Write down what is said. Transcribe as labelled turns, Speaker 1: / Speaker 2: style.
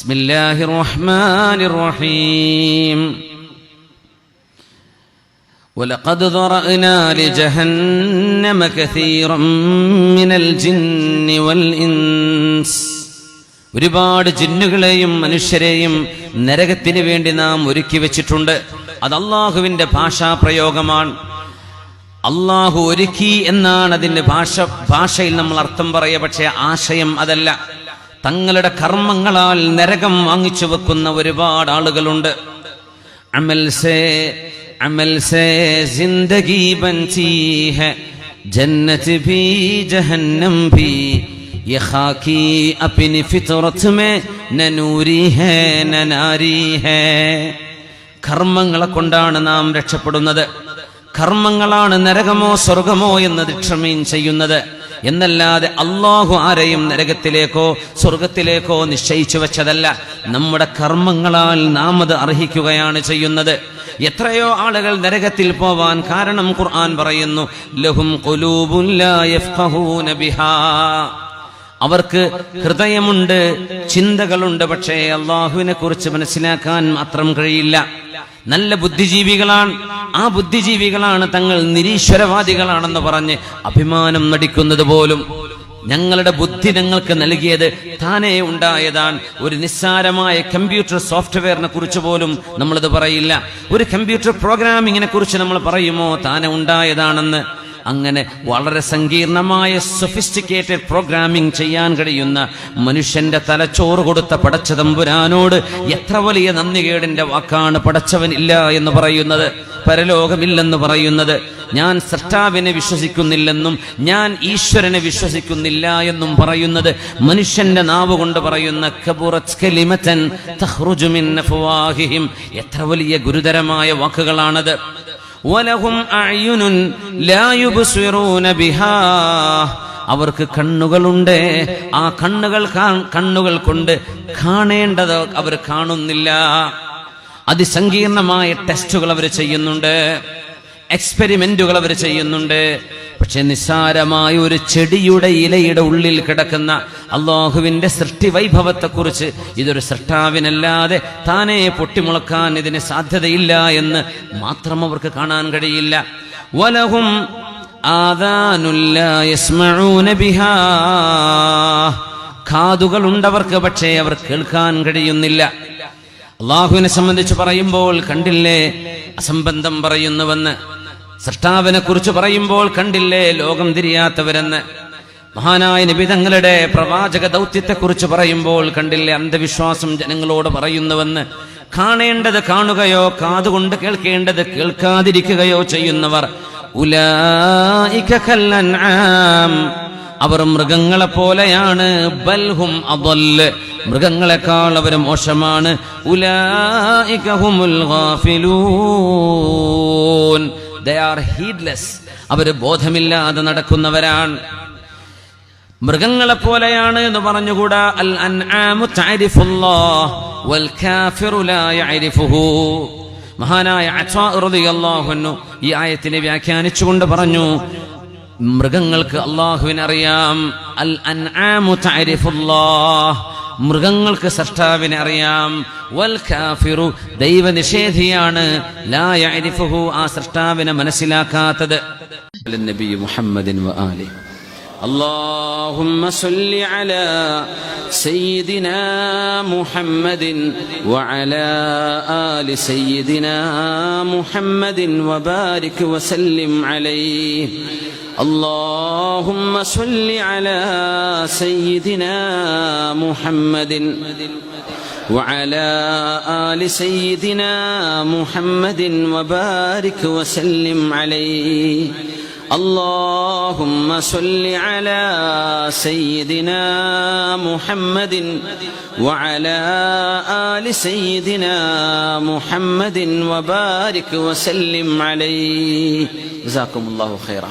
Speaker 1: ബിസ്മില്ലാഹിർ റഹ്മാനിർ റഹീം. വലഖദ് ദറഅനാ ലിജഹന്നമ കസീറൻ മിനൽ ജിന്നി വൽ ഇൻസ്. ഒരുപാട് ജിന്നുകളെയും മനുഷ്യരെയും നരകത്തിന് വേണ്ടി നാം ഒരുക്കി വെച്ചിട്ടുണ്ട്. അത് അള്ളാഹുവിന്റെ ഭാഷാ പ്രയോഗമാണ്. അള്ളാഹു ഒരുക്കി എന്നാണ് അതിന്റെ ഭാഷയിൽ നമ്മൾ അർത്ഥം പറയുക. പക്ഷേ ആശയം അതല്ല. തങ്ങളുടെ കർമ്മങ്ങളാൽ നരകം വാങ്ങിച്ചു വെക്കുന്ന ഒരുപാട് ആളുകളുണ്ട്. അമൽ സേ ജിന്ദഗി ബൻതി ഹൈ, ജന്നത്ത് ഭി ജഹന്നം ഭി, യേ ഖാകി അപ്നി ഫിത്രത്ത് മേ ന നൂരി ഹൈ ന നാരി ഹൈ. കർമ്മങ്ങളെ കൊണ്ടാണ് നാം രക്ഷപ്പെടുന്നത്. കർമ്മങ്ങളാണ് നരകമോ സ്വർഗമോ എന്ന് ഡിറ്റർമൈൻ ചെയ്യുന്നത് എന്നല്ലാതെ അള്ളാഹു ആരെയും നരകത്തിലേക്കോ സ്വർഗത്തിലേക്കോ നിശ്ചയിച്ചു വെച്ചതല്ല. നമ്മുടെ കർമ്മങ്ങളാൽ നാം അത് അർഹിക്കുകയാണ് ചെയ്യുന്നത്. എത്രയോ ആളുകൾ നരകത്തിൽ പോവാൻ കാരണം ഖുർആൻ പറയുന്നു, ലഹും ഖുലൂബുൻ ലാ യഫ്ഖഹൂന ബിഹാ. അവർക്ക് ഹൃദയമുണ്ട്, ചിന്തകളുണ്ട്, പക്ഷേ അള്ളാഹുവിനെ കുറിച്ച് മനസ്സിലാക്കാൻ മാത്രം കഴിയില്ല. നല്ല ബുദ്ധിജീവികളാണ്. ആ ബുദ്ധിജീവികളാണ് തങ്ങൾ നിരീശ്വരവാദികളാണെന്ന് പറഞ്ഞ് അഭിമാനം നടിക്കുന്നത് പോലും. ഞങ്ങളുടെ ബുദ്ധി ഞങ്ങൾക്ക് നൽകിയത് താനേ ഉണ്ടായതാണ്. ഒരു നിസ്സാരമായ കമ്പ്യൂട്ടർ സോഫ്റ്റ്വെയറിനെ കുറിച്ച് പോലും നമ്മളത് പറയില്ല. ഒരു കമ്പ്യൂട്ടർ പ്രോഗ്രാമിങ്ങിനെ കുറിച്ച് നമ്മൾ പറയുമോ താനെ ഉണ്ടായതാണെന്ന്? അങ്ങനെ വളരെ സങ്കീർണമായ സൊഫിസ്റ്റിക്കേറ്റഡ് പ്രോഗ്രാമിംഗ് ചെയ്യാൻ കഴിയുന്ന മനുഷ്യന്റെ തലച്ചോറ് കൊടുത്ത പടച്ച തമ്പുരാനോട് എത്ര വലിയ നന്ദികേടിന്റെ വാക്കാണ് പടച്ചവനില്ല എന്ന് പറയുന്നത്, പരലോകമില്ലെന്ന് പറയുന്നത്. ഞാൻ സൃഷ്ടാവിനെ വിശ്വസിക്കുന്നില്ലെന്നും ഞാൻ ഈശ്വരനെ വിശ്വസിക്കുന്നില്ല എന്നും പറയുന്നത് മനുഷ്യന്റെ നാവ് കൊണ്ട് പറയുന്ന കബുറത് കലിമതൻ തഖ്റുജു മിൻ അഫ്വാഹിഹിം. എത്ര വലിയ ഗുരുതരമായ വാക്കുകളാണത്. വലഹും അഅ്യുനുൻ ലാ യുബ്സിറൂന ബിഹാ. അവർക്ക് കണ്ണുകളുണ്ട്. ആ കണ്ണുകൾ കൊണ്ട് കാണേണ്ടത് അവർ കാണുന്നില്ല. അതിസങ്കീർണമായ ടെസ്റ്റുകൾ അവർ ചെയ്യുന്നുണ്ട്, എക്സ്പെരിമെന്റുകൾ അവർ ചെയ്യുന്നുണ്ട്. പക്ഷെ നിസ്സാരമായ ഒരു ചെടിയുടെ ഇലയുടെ ഉള്ളിൽ കിടക്കുന്ന അള്ളാഹുവിന്റെ സൃഷ്ടി വൈഭവത്തെക്കുറിച്ച് ഇതൊരു സൃഷ്ടാവിനല്ലാതെ താനേ പൊട്ടിമുളക്കാൻ ഇതിന് സാധ്യതയില്ല എന്ന് മാത്രം അവർക്ക് കാണാൻ കഴിയില്ല. വലഹും ആദാനുൻ ലാ യസ്മഊന ബിഹാ. കാതുകളുണ്ടവർക്ക്, പക്ഷേ അവർ കേൾക്കാൻ കഴിയുന്നില്ല. അള്ളാഹുവിനെ സംബന്ധിച്ച് പറയുമ്പോൾ കണ്ടില്ലേ അസംബന്ധം പറയുന്നുവെന്ന്. സൃഷ്ടാവിനെ കുറിച്ച് പറയുമ്പോൾ കണ്ടില്ലേ ലോകം തിരിയാത്തവരെന്ന്. മഹാനായ നബി തങ്ങളുടെ പ്രവാചക ദൗത്യത്തെക്കുറിച്ച് പറയുമ്പോൾ കണ്ടില്ലേ അന്ധവിശ്വാസം ജനങ്ങളോട് പറയുന്നുവെന്ന്. കാണേണ്ടത് കാണുകയോ കാതുകൊണ്ട് കേൾക്കേണ്ടത് കേൾക്കാതിരിക്കുകയോ ചെയ്യുന്നവർ ഉലൈക കൽ അൻആം. അവർ മൃഗങ്ങളെ പോലെയാണ്. ബൽഹും അദല്ല്. മൃഗങ്ങളെക്കാൾ അവർ മോശമാണ്. ഉലൈക ഹുമുൽ ഗാഫിലൂൻ. They are heedless. അവർ ബോധമില്ലാതെ നടക്കുന്നവരാണ്. മൃഗങ്ങളെ പോലെയാണ് എന്ന് പറഞ്ഞുകൂടാ. അൽ അൻആമു തഅരിഫുല്ലാഹ് വൽ കാഫിറു ലാ യഅരിഫുഹു. മഹാനായ അത്വാ റളിയല്ലാഹു അൻഹു ഈ ആയത്തിനെ വ്യാഖ്യാനിച്ചുകൊണ്ട് പറഞ്ഞു, മൃഗങ്ങൾക്ക് അല്ലാഹുവിനെ അറിയാം. അൽ അൻആമു തഅരിഫുല്ലാഹ്. മൃഗങ്ങൾക്ക് സൃഷ്ടാവിനെ അറിയാം. വൽ കാഫിറു ദൈവനിഷേധിയാണ്. ലാ യഅരിഫുഹു ആ സൃഷ്ടാവിനെ മനസ്സിലാക്കാത്തത്. നബി മുഹമ്മദിൻ വ ആലി. اللهم صل على سيدنا محمد وعلى آل سيدنا محمد وبارك وسلم عليه. اللهم صل على سيدنا محمد وعلى آل سيدنا محمد وبارك وسلم عليه. اللهم صل على سيدنا محمد وعلى آل سيدنا محمد وبارك وسلم عليه. جزاكم الله خيرا.